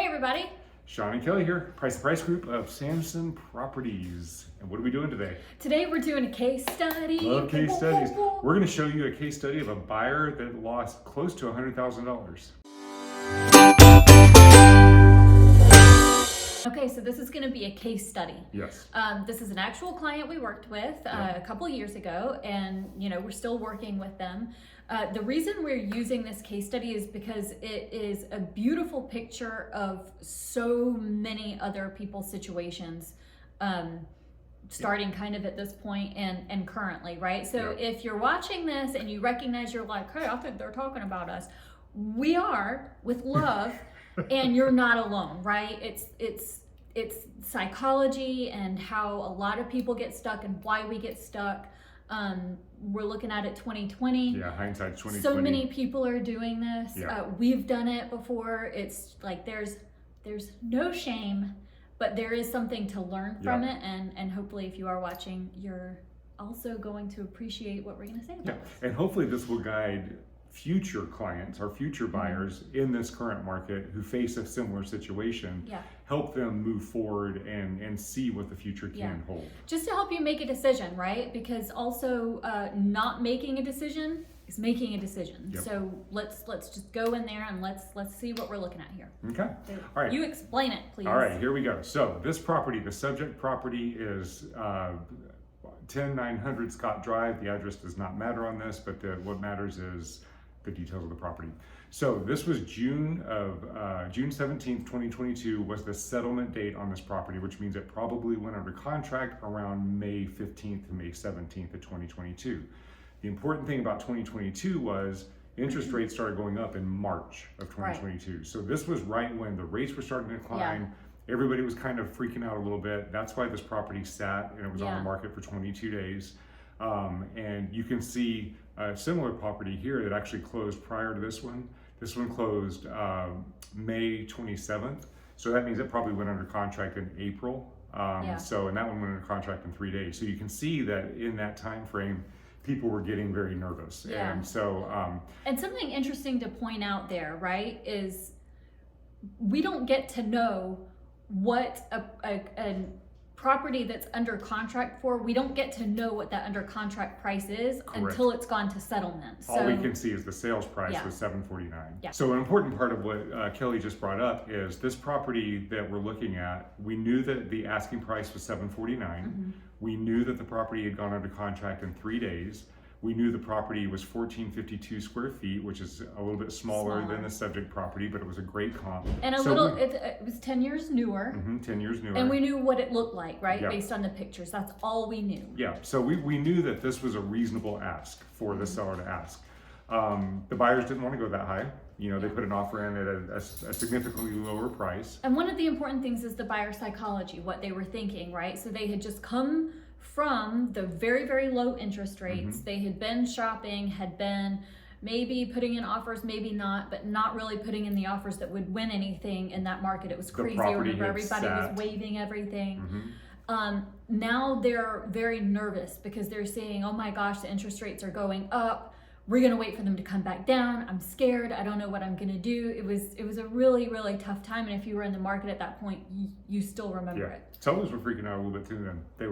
everybody. Sean and Kelly here, Price Group of Samson Properties. And what are we doing today? Today we're doing a case study. Love case studies. We're going to show you a case study of a buyer that lost close to $100,000. Okay, so this is going to be a case study. Yes. This is an actual client we worked with a couple of years ago, and we're still working with them. The reason we're using this case study is because it is a beautiful picture of so many other people's situations, starting kind of at this point and currently, right? So if you're watching this and you recognize, you're like, hey, I think they're talking about us. We are, with love. And you're not alone, right? It's psychology and how a lot of people get stuck and why we get stuck. We're looking at it 2020. Yeah, hindsight's 2020. So many people are doing this. Yeah. We've done it before. It's like there's no shame, but there is something to learn from it. And hopefully, if you are watching, you're also going to appreciate what we're going to say about this. And hopefully this will guide future clients or future buyers in this current market who face a similar situation, help them move forward and see what the future can hold. Just to help you make a decision, right? Because also not making a decision is making a decision. So let's just go in there and let's see what we're looking at here. Okay. So all right. You explain it, please. All right, here we go. So this property, the subject property is 10900 Scott Drive. The address does not matter on this, but what matters is the details of the property. So this was June 17th, 2022 was the settlement date on this property, which means it probably went under contract around May 15th to May 17th of 2022. The important thing about 2022 was interest rates started going up in March of 2022. Right. So this was right when the rates were starting to decline. Everybody was kind of freaking out a little bit. That's why this property sat and it was on the market for 22 days. And you can see a similar property here that actually closed prior to this one. This one closed May 27th. So that means it probably went under contract in April. And that one went under contract in 3 days. So you can see that in that time frame, people were getting very nervous. And so and something interesting to point out there, right, is we don't get to know what a property that's under contract for, we don't get to know what that under contract price is until it's gone to settlement. So all we can see is the sales price was $749. So an important part of what Kelly just brought up is this property that we're looking at, we knew that the asking price was $749. We knew that the property had gone under contract in 3 days. We knew the property was 1452 square feet, which is a little bit smaller than the subject property, but it was a great comp. And it was 10 years newer. 10 years newer. And we knew what it looked like, right? Based on the pictures. That's all we knew. Yeah, so we knew that this was a reasonable ask for the seller to ask. The buyers didn't want to go that high. They put an offer in at a significantly lower price. And one of the important things is the buyer psychology, what they were thinking, right? So they had just come from the very, very low interest rates. They had been shopping, had been maybe putting in offers, maybe not, but not really putting in the offers that would win anything in that market. It was crazy. Remember, everybody was waiving everything. Now they're very nervous because they're saying, oh my gosh, the interest rates are going up. We're gonna wait for them to come back down. I'm scared. I don't know what I'm gonna do. It was a really, really tough time. And if you were in the market at that point, you still remember it. Sellers were freaking out a little bit too. Then they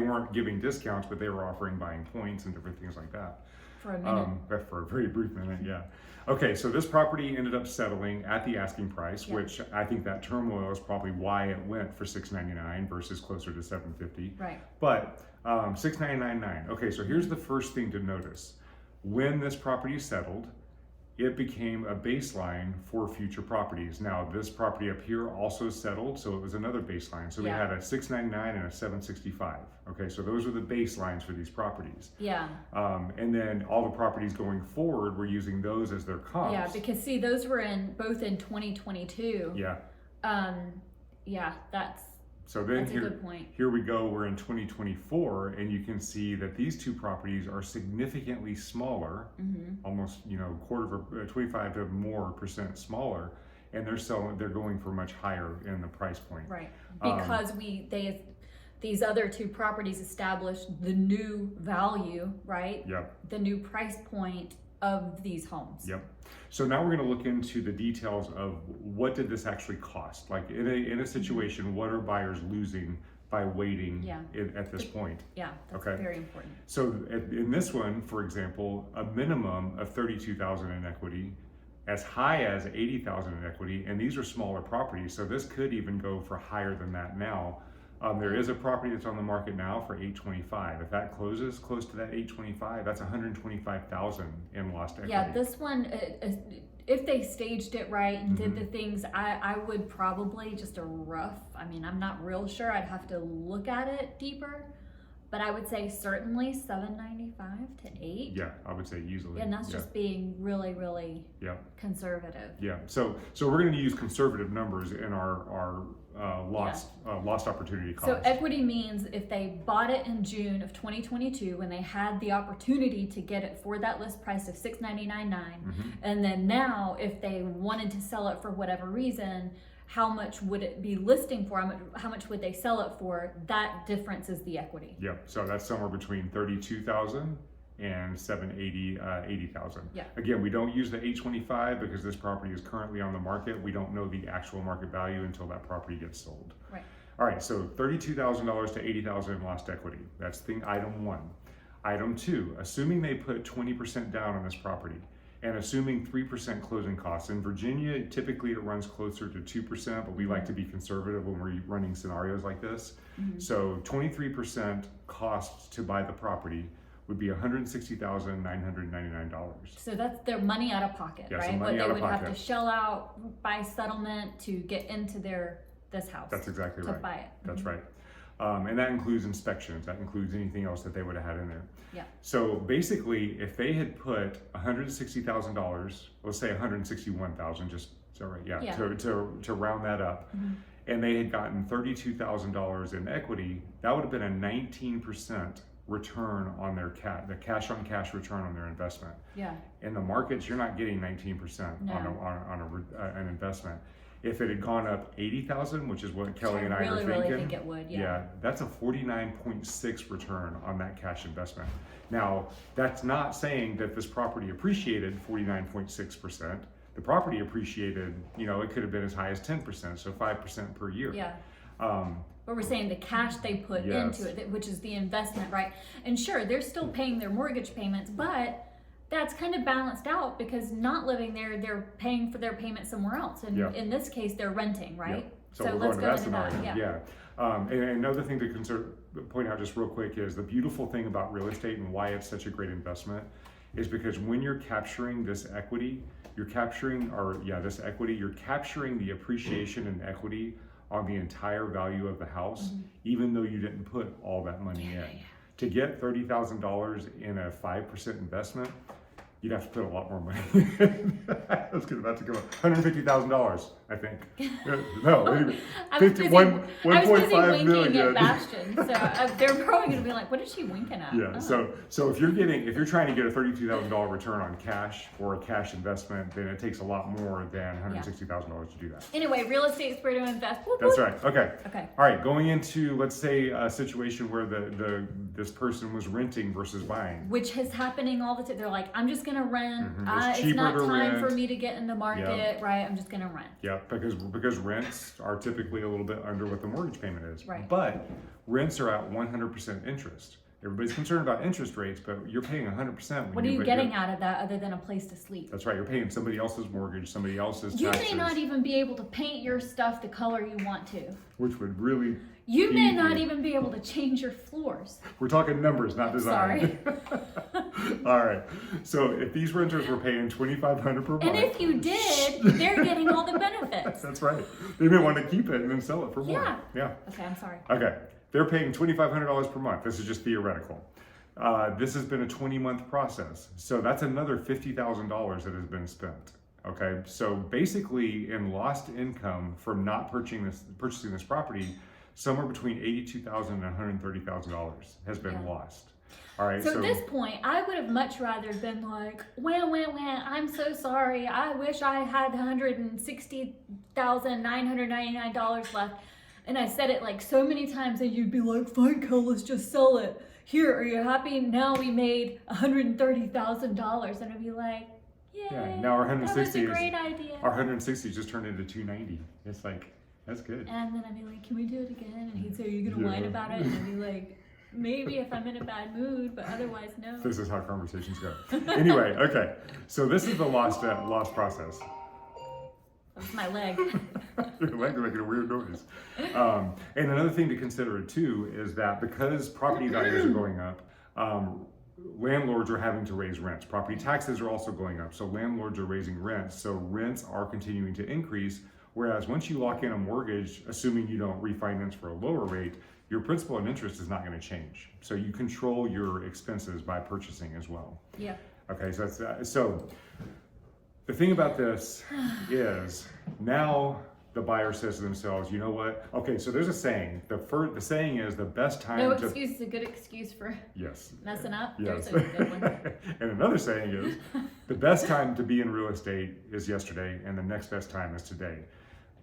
weren't giving discounts, but they were offering buying points and different things like that. For a minute. For a very brief minute, Okay, so this property ended up settling at the asking price, which I think that turmoil is probably why it went for $699 versus closer to $750. Right. But $699.9. Okay, so here's the first thing to notice. When this property settled, it became a baseline for future properties. Now, this property up here also settled, so it was another baseline. So we had a $699 and a $765. Okay, so those are the baselines for these properties. And then all the properties going forward, we're using those as their comps. Yeah, because see, those were both in 2022. That's So then a good point. Here we go, we're in 2024, and you can see that these two properties are significantly smaller, almost, quarter of 25 to more percent smaller, and they're going for much higher in the price point. Right, because these other two properties established the new value, right? Yep. The new price point of these homes. Yep. So now we're going to look into the details of what did this actually cost? Like in a situation, what are buyers losing by waiting at this point? Yeah, that's very important. So in this one, for example, a minimum of $32,000 in equity, as high as $80,000 in equity, and these are smaller properties, so this could even go for higher than that now. There is a property that's on the market now for $825,000. If that closes close to that $825,000, that's $125,000 in lost equity. Yeah, this one, if they staged it right and did the things, I would probably just I'm not real sure. I'd have to look at it deeper, but I would say certainly $795,000 to $8,000. Yeah, I would say easily. And that's just being really, really conservative. Yeah. So we're going to use conservative numbers in our lost opportunity cost. So equity means if they bought it in June of 2022 when they had the opportunity to get it for that list price of $699.9, and then now if they wanted to sell it for whatever reason, how much would it be listing for? How much would they sell it for? That difference is the equity. Yep. So that's somewhere between $32,000 and $80,000. Yeah. Again, we don't use the $825,000 because this property is currently on the market. We don't know the actual market value until that property gets sold. Right. All right. So $32,000 to $80,000 in lost equity. That's item 1. Item 2, assuming they put 20% down on this property, and assuming 3% closing costs. In Virginia, typically it runs closer to 2%, but we like to be conservative when we're running scenarios like this. So 23% cost to buy the property would be $160,999. So that's their money out of pocket, Yeah, right? so money What they out of would have pocket. to shell out by settlement to get into this house. That's exactly to right. buy it. That's right. And that includes inspections. That includes anything else that they would have had in there. Yeah. So basically, if they had put $160,000, let's say $161,000, to round that up, and they had gotten $32,000 in equity, that would have been a 19% return on their the cash on cash return on their investment. Yeah. In the markets, you're not getting 19% on an investment. If it had gone up 80,000, which is what Kelly and I are thinking, I really think it would. Yeah. That's a 49.6 return on that cash investment. Now, that's not saying that this property appreciated 49.6%. The property appreciated, it could have been as high as 10%, so 5% per year. Yeah. But we're saying the cash they put into it, which is the investment, right? And sure, they're still paying their mortgage payments, but that's kind of balanced out because not living there, they're paying for their payment somewhere else. And in this case, they're renting, right? So we're let's going go to that scenario. And another thing to point out just real quick is the beautiful thing about real estate and why it's such a great investment is because when you're capturing this equity, you're capturing the appreciation and equity on the entire value of the house, even though you didn't put all that money in. To get $30,000 in a 5% investment, you'd have to put a lot more money. I was about to go $150,000, I think. No, I was busy winking million. at Bastion, so they're probably going to be like, "What is she winking at?" Yeah. So if you're trying to get a $32,000 return on cash or a cash investment, then it takes a lot more than $160,000 to do that. Anyway, real estate's where to invest. Whoop, That's whoop. right. Okay. Okay. All right. Going into, let's say, a situation where this person was renting versus buying, which is happening all the time. They're like, "I'm just going to rent. It's not cheaper to time rent. for me to get in the market, right? I'm just going to rent." Yeah, because rents are typically a little bit under what the mortgage payment is. Right. But rents are at 100% interest. Everybody's concerned about interest rates, but you're paying 100%. What are you getting out of that other than a place to sleep? That's right. You're paying somebody else's mortgage, somebody else's You taxes. may not even be able to paint your stuff the color you want to. Which would really... You may not even be able to change your floors. We're talking numbers, not design. Sorry. All right. So if these renters were paying $2,500 per month... And if you did, they're getting all the benefits. That's right. They may want to keep it and then sell it for more. Yeah. Okay, I'm sorry. Okay. They're paying $2,500 per month. This is just theoretical. This has been a 20-month process. So that's another $50,000 that has been spent. Okay. So basically in lost income from not purchasing this property, somewhere between $82,000 and $130,000 has been lost. All right. So at this point, I would have much rather been like, wah, I'm so sorry. I wish I had $160,999 left. And I said it like so many times that you'd be like, fine, Kel, let's just sell it. here, are you happy? Now we made $130,000. And I'd be like, yay, Yeah, now our 160 that was a great idea. Our 160 just turned into 290. It's like, that's good. And then I'd be like, can we do it again? And he'd say, are you going to whine about it? And I'd be like, maybe if I'm in a bad mood, but otherwise, no. This is how conversations go. Anyway, okay. So this is the lost process. That's my leg. Your leg's making a weird noise. And another thing to consider too is that because property values are going up, landlords are having to raise rents. Property taxes are also going up, so landlords are raising rents. So rents are continuing to increase. Whereas once you lock in a mortgage, assuming you don't refinance for a lower rate, your principal and interest is not going to change. So you control your expenses by purchasing as well. Yeah. Okay, so that's so. The thing about this is now the buyer says to themselves, you know what? Okay, so there's a saying. The saying is the best time No to... excuse is a good excuse for Yes. messing up. Yes. There's a good one. And another saying is the best time to be in real estate is yesterday and the next best time is today.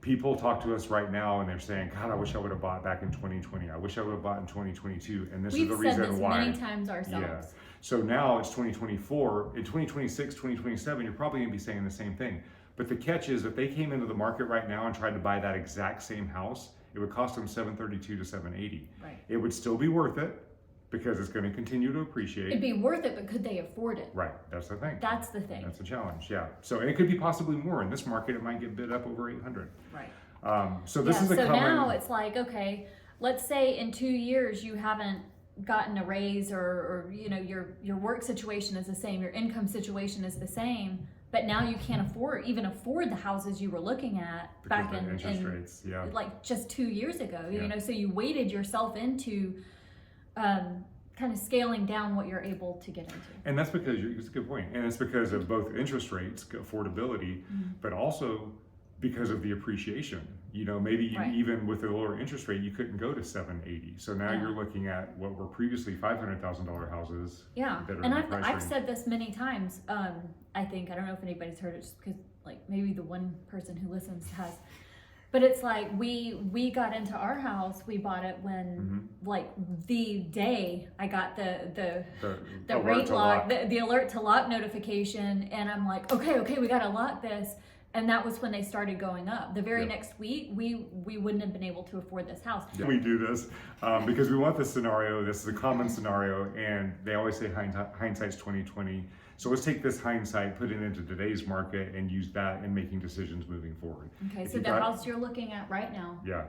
People talk to us right now and they're saying, God, I wish I would have bought back in 2020. I wish I would have bought in 2022. And this is the reason why. We've said this many times ourselves. Yeah. So now it's 2024. In 2026, 2027, you're probably going to be saying the same thing. But the catch is if they came into the market right now and tried to buy that exact same house, it would cost them $732 to $780. Right. It would still be worth it because it's going to continue to appreciate. It'd be worth it, but could they afford it? Right. That's the thing. That's the thing. That's the challenge. Yeah. So and it could be possibly more in this market. It might get bid up over 800. Right. So this is a so common. now it's like, okay, let's say in 2 years you haven't gotten a raise or you know your work situation is the same, your income situation is the same, but now you can't even afford the houses you were looking at Because back of in interest rates, yeah. like just 2 years ago. Yeah. You know, so you weighted yourself into kind of scaling down what you're able to get into. And that's because it's a good point. And it's because of both interest rates, affordability, but also because of the appreciation. You know, maybe you, Right. even with a lower interest rate, you couldn't go to 780. So now Yeah. you're looking at what were previously $500,000 houses. Yeah, that are and in the I've price I've range. said this many times. I think I don't know if anybody's heard it, just because like maybe the one person who listens has. But it's like we got into our house. We bought it when like the day I got the alert rate to lock, the alert to lock notification, and I'm like, okay, we gotta lock this. And that was when they started going up. The very next week, we wouldn't have been able to afford this house. Yeah. We do this because we want this scenario. This is a common scenario, and they always say hindsight's 20/20. So let's take this hindsight, put it into today's market, and use that in making decisions moving forward. Okay, If so you the got- house you're looking at right now, Yeah.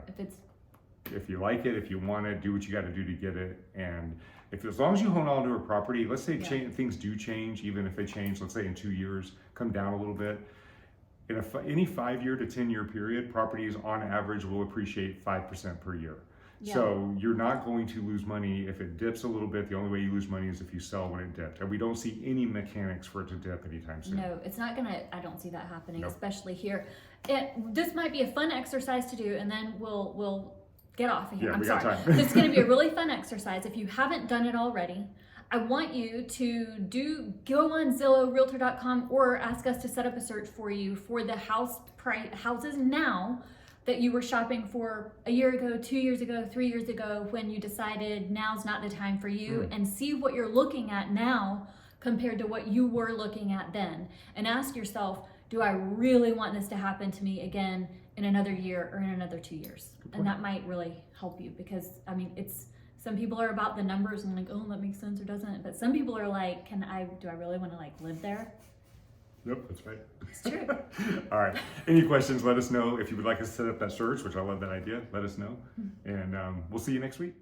if you like it, if you want it, do what you got to do to get it. And as long as you hold on to a property, let's say things do change, even if they change, let's say in 2 years, come down a little bit. In any 5-year to 10-year period, properties on average will appreciate 5% per year. Yeah. So you're not going to lose money if it dips a little bit. The only way you lose money is if you sell when it dipped. And we don't see any mechanics for it to dip anytime soon. No, it's not gonna. I don't see that happening, Nope. especially here. This might be a fun exercise to do, and then we'll get off of here. Yeah, I'm we got sorry. time. This is gonna be a really fun exercise. If you haven't done it already, I want you to go on Zillow, Realtor.com, or ask us to set up a search for you for the houses now that you were shopping for a year ago, 2 years ago, 3 years ago, when you decided now's not the time for you, and see what you're looking at now compared to what you were looking at then. And ask yourself, do I really want this to happen to me again in another year or in another 2 years? And that might really help you, because I mean, some people are about the numbers and like, oh, that makes sense or doesn't. But some people are like, do I really want to like live there? Yep, that's right. It's true. All right. Any questions, let us know. If you would like us to set up that search, which I love that idea, let us know. And we'll see you next week.